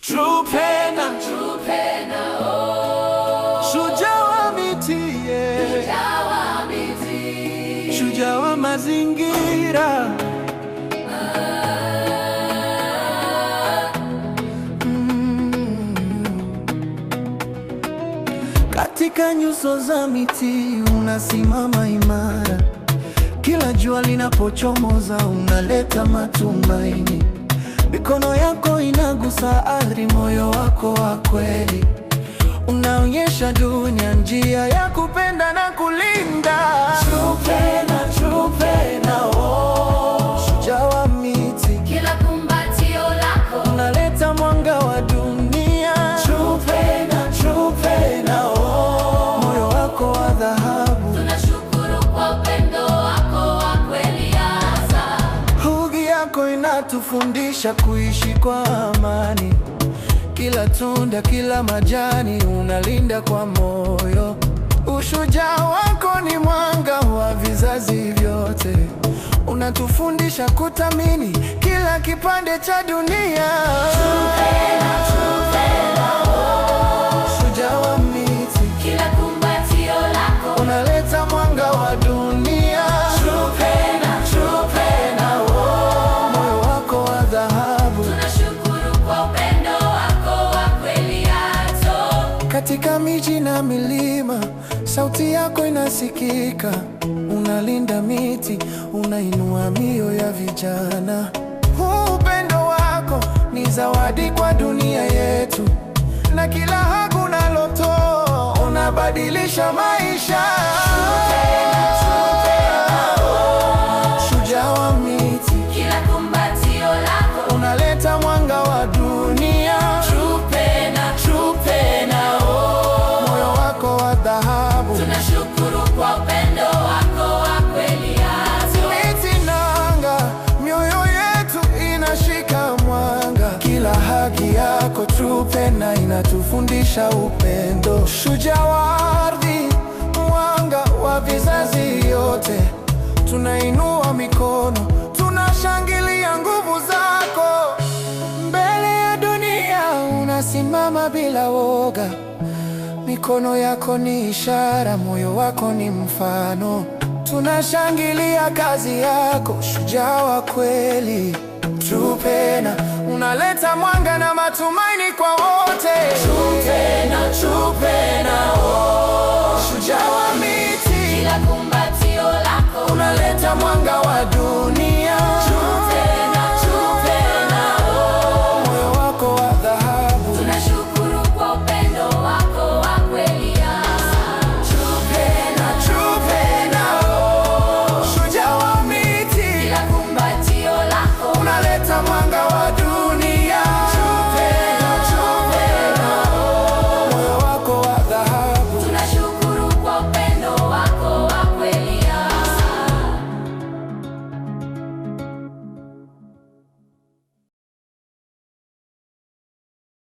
Trupena, oh. Shujaa wa miti, shujaa wa mazingira. Katika nyuso za miti unasimama imara, kila jua linapochomoza unaleta matumaini. Mikono yako inagusa ardhi, moyo wako wa kweli unaonyesha dunia njia ya kupenda na kulinda. Trupena, Trupena, oh. Shujaa wa miti, kila kumbatio lako unaleta mwanga wa dunia. Trupena, Trupena, oh. Moyo wako wa dhahabu, tunashukuru kwa upendo wako wa kweli hasa. Hugi yako inatufundisha kuishi kwa amani, kila tunda, kila majani unalinda kwa moyo. Ushujaa wako ni mwanga wa vizazi vyote, unatufundisha kuthamini kila kipande cha dunia. Trupena, Trupena, oh. Shujaa wa miti, kila kumbatio lako unaleta mwanga wa dunia. Trupena, Trupena, oh. Moyo wako wa dhahabu, tunashukuru kwa upendo wako wa kweli hasa. katika miji na milima sauti yako inasikika, unalinda miti, unainua mioyo ya vijana. Huu upendo wako ni zawadi kwa dunia yetu, na kila hagu unalotoa unabadilisha maisha. Trupena, Trupena, oh. Shujaa wa miti, kila kumbatio lako unaleta mwanga wa dunia. Trupena, Trupena, oh. Moyo wako wa dhahabu, tunashukuru kwa upendo wako wa kweli hasa. miti na anga, mioyo yetu inashika mwanga. Kila haki yako Trupena inatufundisha upendo. Shujaa wa ardhi, mwanga wa vizazi yote, tunainua mikono, tunashangilia nguvu zako. Mbele ya dunia unasimama bila woga, mikono yako ni ishara, moyo wako ni mfano. Tunashangilia kazi yako, shujaa wa kweli. Trupena, unaleta mwanga na matumaini kwa wote. Trupena, Trupena, oh. Shujaa wa miti, kila kumbatio lako unaleta mwanga wa dunia.